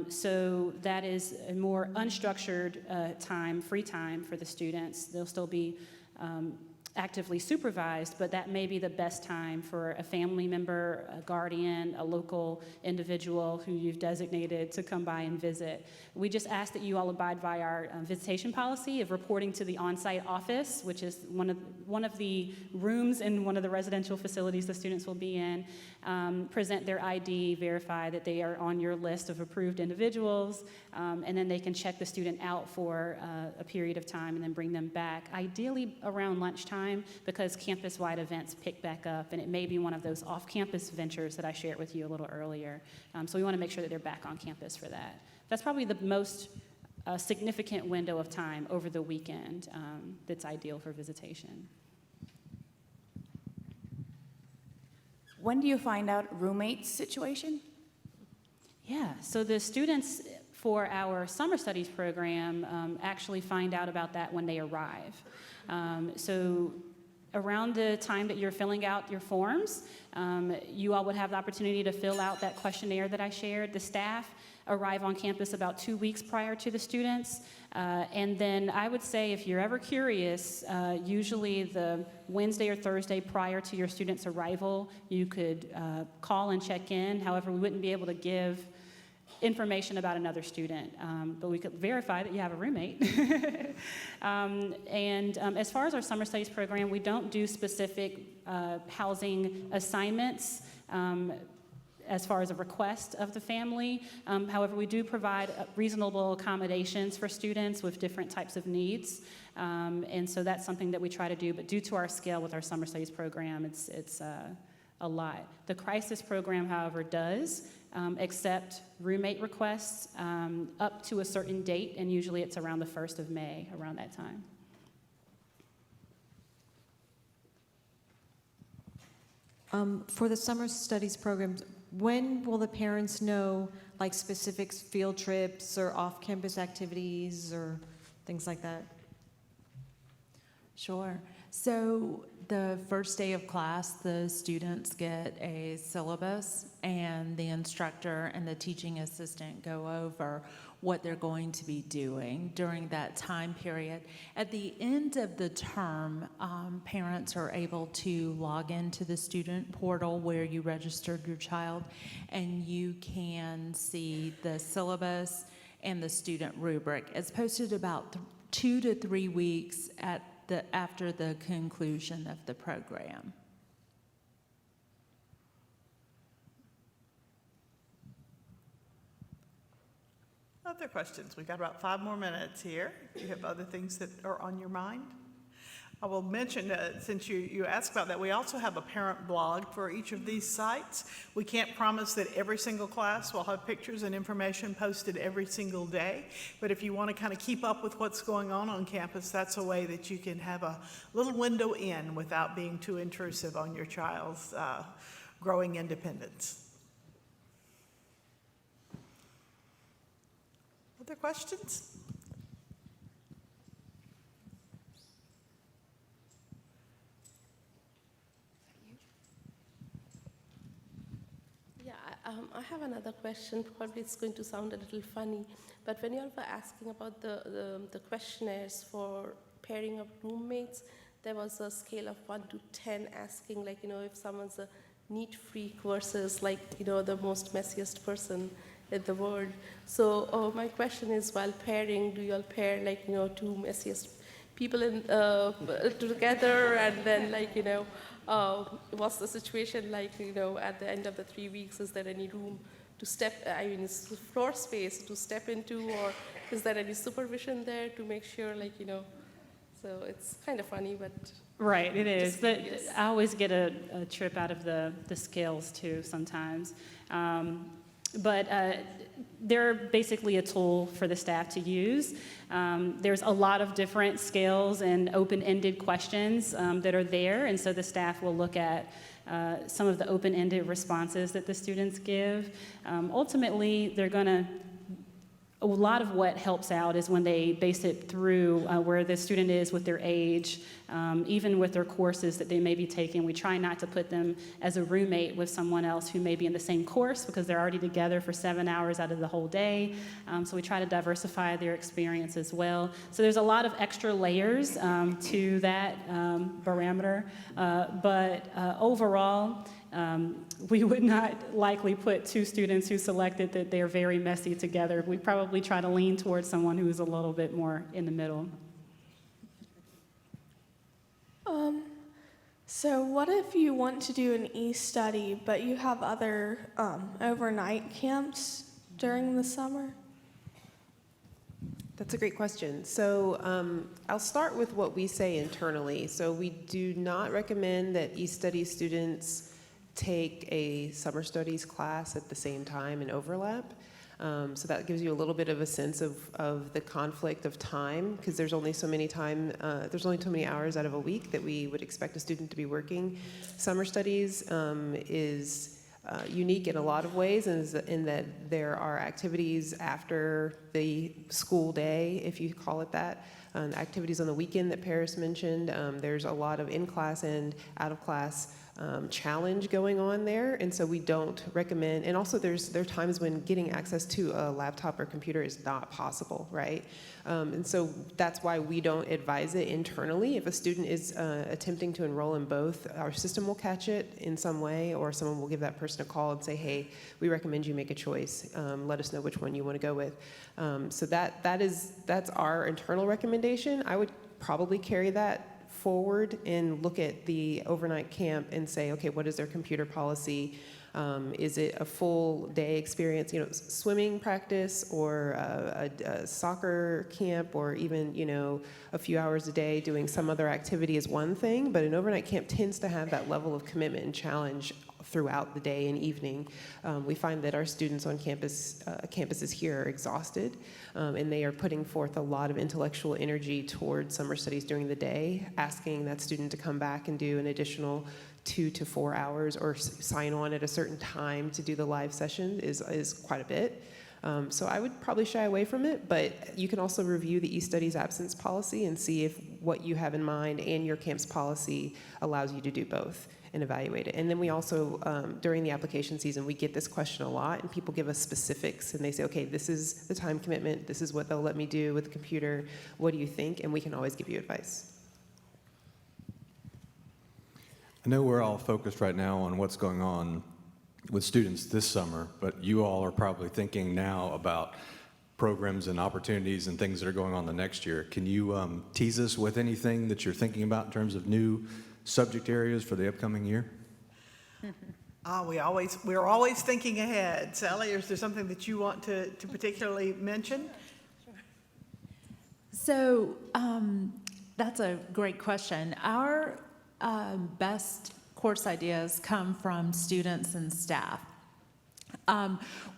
so that is a more unstructured time, free time for the students. They'll still be actively supervised, but that may be the best time for a family member, a guardian, a local individual who you've designated to come by and visit. We just ask that you all abide by our visitation policy of reporting to the on-site office, which is one of the rooms in one of the residential facilities the students will be in, present their ID, verify that they are on your list of approved individuals, and then they can check the student out for a period of time and then bring them back, ideally around lunchtime, because campus-wide events pick back up, and it may be one of those off-campus ventures that I shared with you a little earlier. So we want to make sure that they're back on campus for that. That's probably the most significant window of time over the weekend that's ideal for visitation. When do you find out roommates situation? Yeah, so the students for our summer studies program actually find out about that when they arrive. So around the time that you're filling out your forms, you all would have the opportunity to fill out that questionnaire that I shared. The staff arrive on campus about 2 weeks prior to the students. And then I would say if you're ever curious, usually the Wednesday or Thursday prior to your student's arrival, you could call and check in. However, we wouldn't be able to give information about another student, but we could verify that you have a roommate. As far as our summer studies program, we don't do specific housing assignments as far as a request of the family. However, we do provide reasonable accommodations for students with different types of needs. And so that's something that we try to do, but due to our scale with our summer studies program, it's a lot. The crisis program, however, does accept roommate requests up to a certain date, and usually it's around the 1st of May, around that time. For the summer studies programs, when will the parents know specific field trips or off-campus activities or things like that? Sure. So the first day of class, the students get a syllabus, and the instructor and the teaching assistant go over what they're going to be doing during that time period. At the end of the term, parents are able to log into the student portal where you registered your child, and you can see the syllabus and the student rubric. It's posted about 2 to 3 weeks after the conclusion of the program. Other questions? We've got about 5 more minutes here. Do you have other things that are on your mind? I will mention, since you asked about that, we also have a parent blog for each of these sites. We can't promise that every single class will have pictures and information posted every single day, but if you want to kind of keep up with what's going on campus, that's a way that you can have a little window in without being too intrusive on your child's growing independence. Other questions? Yeah, I have another question. Probably it's going to sound a little funny, but when you all were asking about the questionnaires for pairing up roommates, there was a scale of 1 to 10 asking, like, if someone's a neat freak versus, like, the most messiest person in the world. So my question is, while pairing, do you all pair, like, two messiest people together, and then, like, what's the situation like, at the end of the 3 weeks? Is there any room to is floor space to step into, or is there any supervision there to make sure, like, so it's kind of funny, but. Right, it is. Just But curious. I always get a trip out of the scales too sometimes. But they're basically a tool for the staff to use. There's a lot of different scales and open-ended questions that are there, and so the staff will look at some of the open-ended responses that the students give. Ultimately, they're going to a lot of what helps out is when they base it through where the student is with their age, even with their courses that they may be taking. We try not to put them as a roommate with someone else who may be in the same course because they're already together for 7 hours out of the whole day. So we try to diversify their experience as well. So there's a lot of extra layers to that parameter. But overall, we would not likely put two students who selected that they're very messy together. We probably try to lean towards someone who's a little bit more in the middle. So what if you want to do an e-study, but you have other overnight camps during the summer? That's a great question. So I'll start with what we say internally. So we do not recommend that e-study students take a summer studies class at the same time and overlap. So that gives you a little bit of a sense of the conflict of time, because there's only so many hours out of a week that we would expect a student to be working. Summer studies is unique in a lot of ways, in that there are activities after the school day, if you call it that, activities on the weekend that Paris mentioned. There's a lot of in-class and out-of-class challenge going on there, and so we don't recommend, and also there are times when getting access to a laptop or computer is not possible, right? And so that's why we don't advise it internally. If a student is attempting to enroll in both, our system will catch it in some way, or someone will give that person a call and say, hey, we recommend you make a choice. Let us know which one you want to go with. So that's our internal recommendation. I would probably carry that forward and look at the overnight camp and say, okay, what is their computer policy? Is it a full day experience, swimming practice, or a soccer camp, or even, a few hours a day doing some other activity is one thing, but an overnight camp tends to have that level of commitment and challenge throughout the day and evening. We find that our students on campuses here are exhausted, and they are putting forth a lot of intellectual energy towards summer studies during the day. Asking that student to come back and do an additional 2 to 4 hours or sign on at a certain time to do the live session is quite a bit. So I would probably shy away from it, but you can also review the e-studies absence policy and see if what you have in mind and your camp's policy allows you to do both and evaluate it. And then we also, during the application season, we get this question a lot, and people give us specifics, and they say, okay, this is the time commitment, this is what they'll let me do with the computer, what do you think? And we can always give you advice. I know we're all focused right now on what's going on with students this summer, but you all are probably thinking now about programs and opportunities and things that are going on the next year. Can you tease us with anything that you're thinking about in terms of new subject areas for the upcoming year? We're always thinking ahead. Sally, is there something that you want to particularly mention? So that's a great question. Our best course ideas come from students and staff.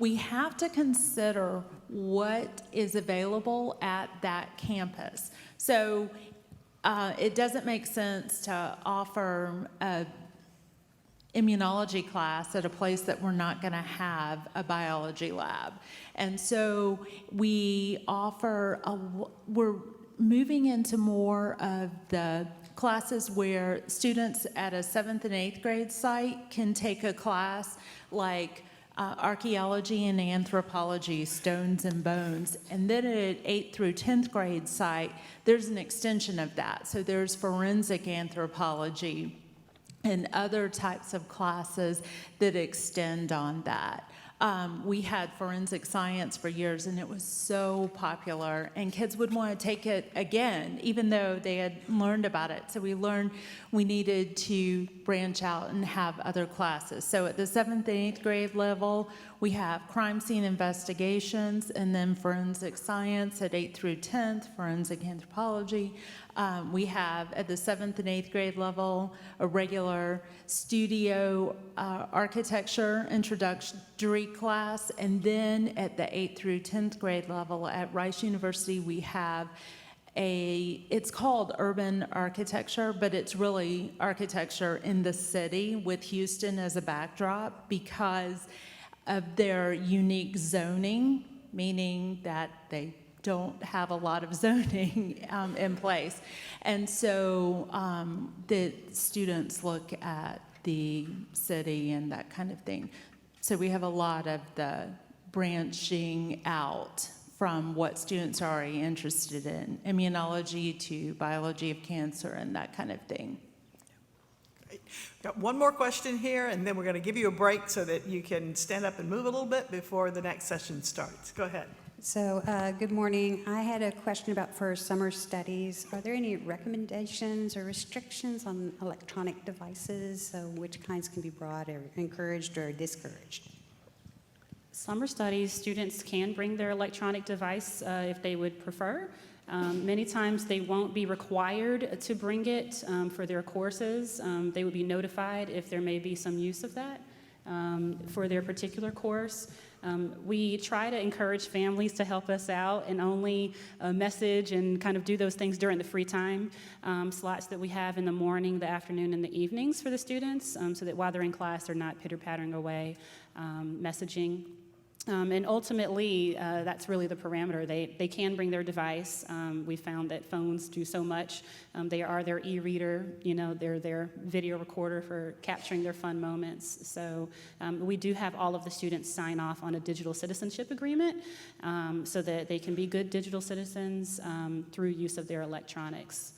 We have to consider what is available at that campus. So it doesn't make sense to offer a immunology class at a place that we're not going to have a biology lab. And so we're moving into more of the classes where students at a 7th and 8th grade site can take a class like archaeology and anthropology, stones and bones. And then at 8th through 10th grade site, there's an extension of that. So there's forensic anthropology and other types of classes that extend on that. We had forensic science for years, and it was so popular, and kids would want to take it again, even though they had learned about it. So we learned we needed to branch out and have other classes. So at the 7th and 8th grade level, we have crime scene investigations, and then forensic science at 8th through 10th, forensic anthropology. We have at the 7th and 8th grade level a regular studio architecture introductory class, and then at the 8th through 10th grade level at Rice University we have it's called urban architecture, but it's really architecture in the city with Houston as a backdrop because of their unique zoning, meaning that they don't have a lot of zoning in place. And so the students look at the city and that kind of thing. So we have a lot of the branching out from what students are already interested in, immunology to biology of cancer and that kind of thing. Got one more question here, and then we're going to give you a break so that you can stand up and move a little bit before the next session starts. Go ahead. So, good morning. I had a question about for summer studies. Are there any recommendations or restrictions on electronic devices? So which kinds can be brought or encouraged or discouraged? Summer studies, students can bring their electronic device if they would prefer. Many times they won't be required to bring it for their courses. They would be notified if there may be some use of that for their particular course. We try to encourage families to help us out and only message and kind of do those things during the free time slots that we have in the morning, the afternoon, and the evenings for the students so that while they're in class, they're not pitter-pattering away messaging. And ultimately, that's really the parameter. They can bring their device. We found that phones do so much. They are their e-reader, they're their video recorder for capturing their fun moments. So we do have all of the students sign off on a digital citizenship agreement so that they can be good digital citizens through use of their electronics.